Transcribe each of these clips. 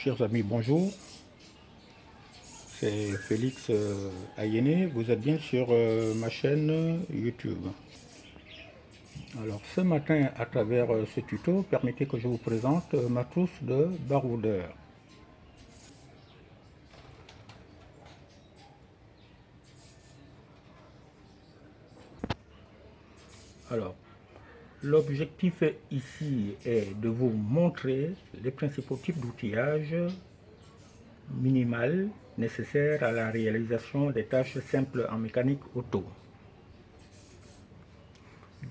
Chers amis, bonjour. C'est Félix Ayene. Vous êtes bien sur ma chaîne YouTube. Alors ce matin, à travers ce tuto, permettez que je vous présente ma trousse de baroudeur. Alors, l'objectif ici est de vous montrer les principaux types d'outillage minimal nécessaires à la réalisation des tâches simples en mécanique auto.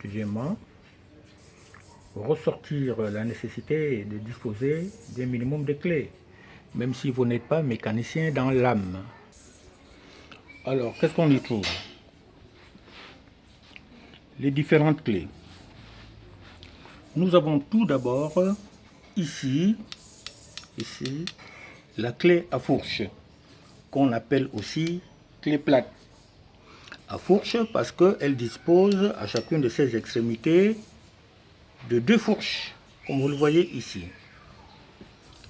Deuxièmement, ressortir la nécessité de disposer d'un minimum de clés, même si vous n'êtes pas mécanicien dans l'âme. Alors, qu'est-ce qu'on y trouve? Les différentes clés. Nous avons tout d'abord ici, la clé à fourche, qu'on appelle aussi clé plate. À fourche parce qu'elle dispose à chacune de ses extrémités de deux fourches, comme vous le voyez ici.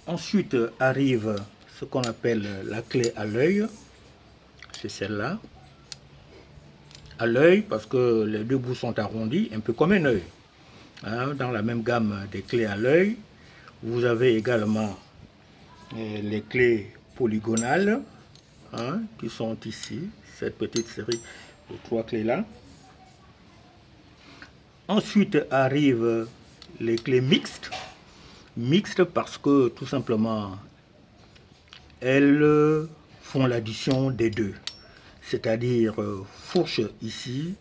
Ensuite arrive ce qu'on appelle la clé à l'œil, c'est celle-là. À l'œil parce que les deux bouts sont arrondis, un peu comme un œil. Dans la même gamme des clés à l'œil, vous avez également les clés polygonales qui sont ici, cette petite série de trois clés là. Ensuite arrivent les clés mixtes. Mixtes parce que tout simplement elles font l'addition des deux, c'est-à-dire fourche ici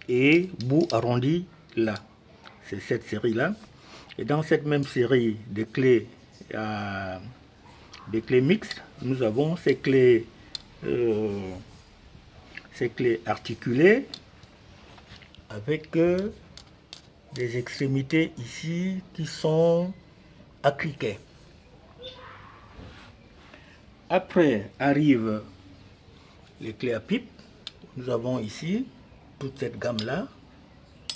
et bout arrondi là. C'est cette série là. Et dans cette même série de clés mixtes, nous avons ces clés articulées avec des extrémités ici qui sont à criquet. Après arrivent les clés à pipe. Nous avons ici toute cette gamme là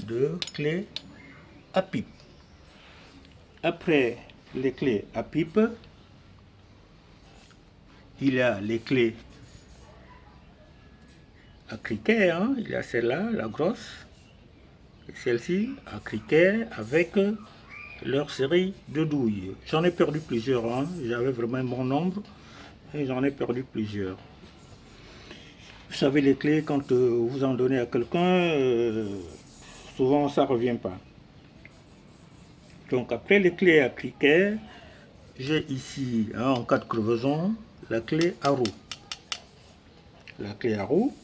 de clés à pipe. Après les clés à pipe, il y a les clés à criquet, il y a celle-là, la grosse, et celle-ci à criquet avec leur série de douilles. J'en ai perdu plusieurs, j'avais vraiment mon nombre et j'en ai perdu plusieurs. Vous savez, les clés, quand vous en donnez à quelqu'un, souvent ça ne revient pas. Donc après les clés à criquet, j'ai ici, en cas de crevaison, la clé à roue. La clé à roue.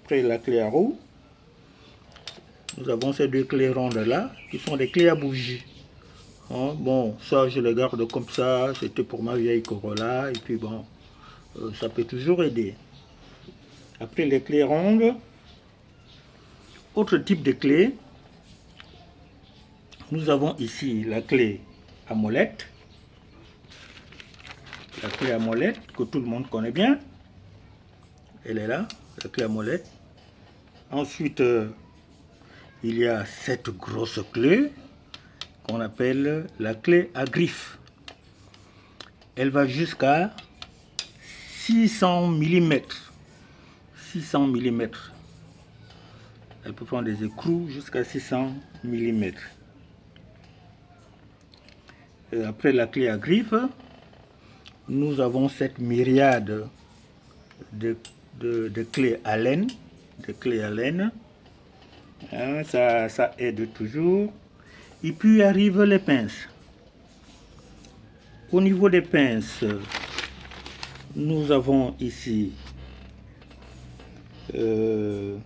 Après la clé à roue, nous avons ces deux clés rondes là, qui sont des clés à bougie. Bon, ça je les garde comme ça, c'était pour ma vieille Corolla, et puis bon, ça peut toujours aider. Après les clés rondes, autre type de clé, nous avons ici la clé à molette. La clé à molette que tout le monde connaît bien. Elle est là, la clé à molette. Ensuite, il y a cette grosse clé qu'on appelle la clé à griffe. Elle va jusqu'à 600 mm. 600 mm. Elle peut prendre des écrous jusqu'à 600 mm. Après la clé à griffe, nous avons cette myriade de clés à laine. Ça aide toujours. Et puis arrivent les pinces. Au niveau des pinces, nous avons ici deux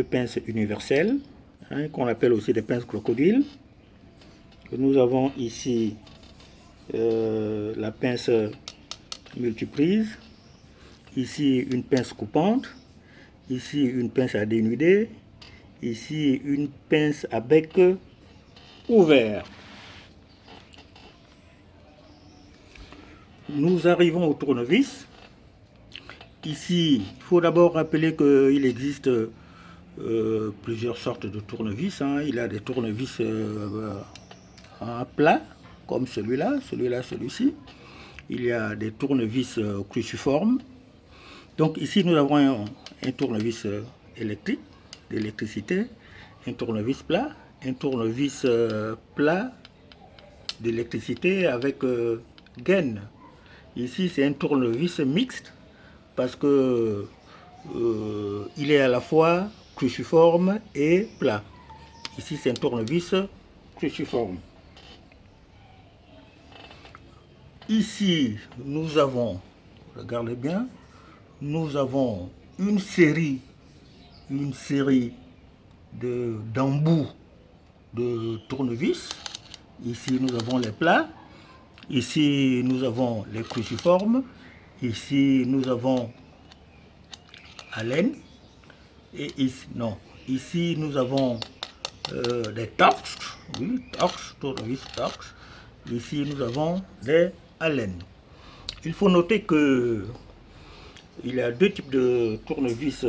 pinces universelles, qu'on appelle aussi des pinces crocodiles. Nous avons ici la pince multiprise, ici une pince coupante, ici une pince à dénuder, ici une pince à bec ouvert. Nous arrivons au tournevis. Ici, il faut d'abord rappeler qu'il existe plusieurs sortes de tournevis. Il y a des tournevis à plat comme celui-là, celui-ci. Il y a des tournevis cruciformes. Donc ici, nous avons un tournevis électrique, d'électricité, un tournevis plat, un tournevis plat d'électricité avec gaine. Ici, c'est un tournevis mixte parce que il est à la fois cruciforme et plat. Ici, c'est un tournevis cruciforme. Ici, nous avons, regardez bien, nous avons une série d'embouts de tournevis. Ici, nous avons les plats. Ici, nous avons les cruciformes. Ici, nous avons à laine. Et ici, non. Ici, nous avons des torches. Oui, torches, tournevis, torches. Ici, nous avons des haleines. Il faut noter que il y a deux types de tournevis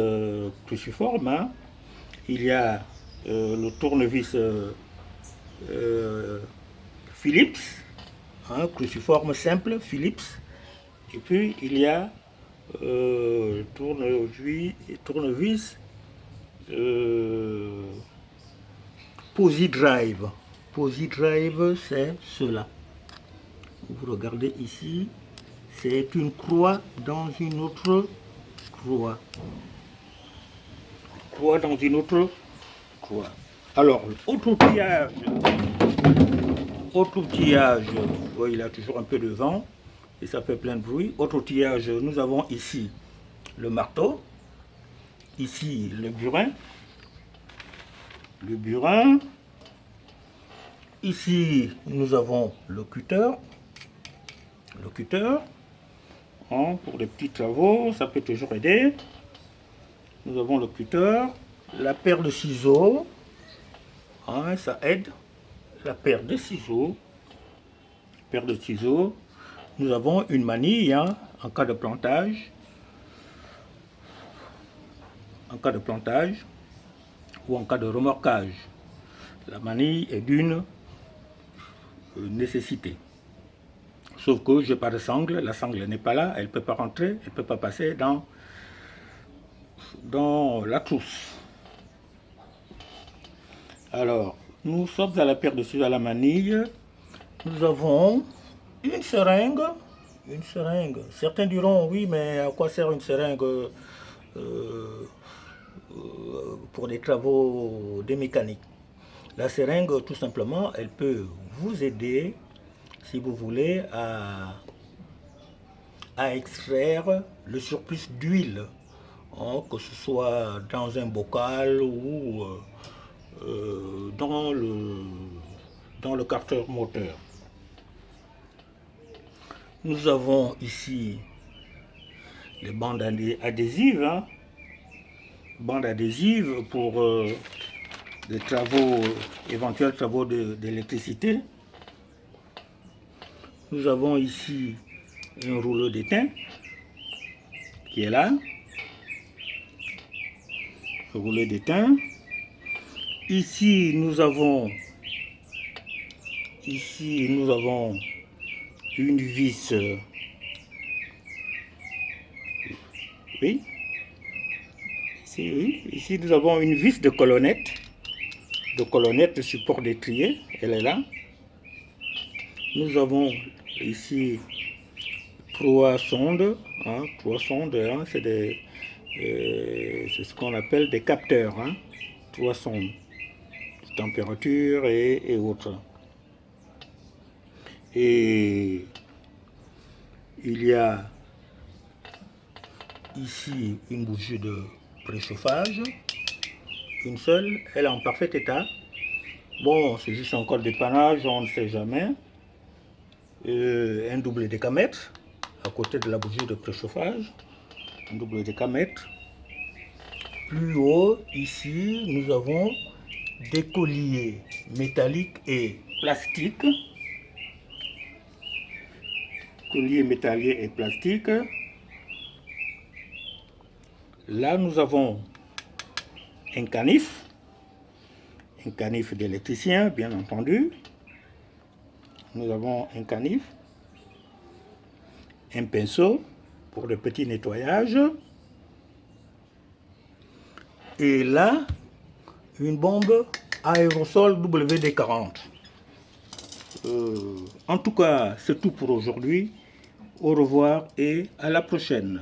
cruciformes. Hein. Il y a le tournevis Philips, hein, cruciforme simple Philips. Et puis il y a tournevis Posi-Drive. Posi-Drive, c'est cela. Vous regardez ici, c'est une croix dans une autre croix. Croix dans une autre croix. Alors, autre outillage, oui, il a toujours un peu de vent et ça fait plein de bruit. Autre outillage, nous avons ici le marteau, ici le burin, ici nous avons le cutter, hein, pour les petits travaux, ça peut toujours aider. Nous avons le cutter, la paire de ciseaux, hein, ça aide. La paire de ciseaux. Nous avons une manille, hein, en cas de plantage. Ou en cas de remorquage. La manille est d'une nécessité. Sauf que je n'ai pas de sangle, la sangle n'est pas là, elle ne peut pas rentrer, elle ne peut pas passer dans la trousse. Alors, nous sommes à la paire de ciseaux à la manille. Nous avons une seringue. Certains diront, oui, mais à quoi sert une seringue pour des travaux de mécanique? La seringue, tout simplement, elle peut vous aider, si vous voulez, à extraire le surplus d'huile, hein, que ce soit dans un bocal ou dans le carter moteur. Nous avons ici les bandes adhésives, hein, bandes adhésives pour des travaux, éventuels travaux d'électricité. Nous avons ici un rouleau d'étain qui est là. Le rouleau d'étain. Ici, nous avons une vis. Oui. Ici, nous avons une vis de colonnette. Support d'étrier. Elle est là. Nous avons ici trois sondes. Hein, c'est ce qu'on appelle des capteurs. Hein, 3 sondes. Température et autres. Et il y a ici une bougie de préchauffage, une seule, elle est en parfait état. Bon, c'est juste encore dépannage, on ne sait jamais. Un double décamètre à côté de la bougie de préchauffage, un double décamètre. Plus haut, ici, nous avons des colliers métalliques et plastiques. Colliers métalliques et plastiques. Là, nous avons un canif d'électricien, bien entendu. nous avons un canif, un pinceau pour le petit nettoyage. Et là, une bombe aérosol WD-40. En tout cas, c'est tout pour aujourd'hui. Au revoir et à la prochaine.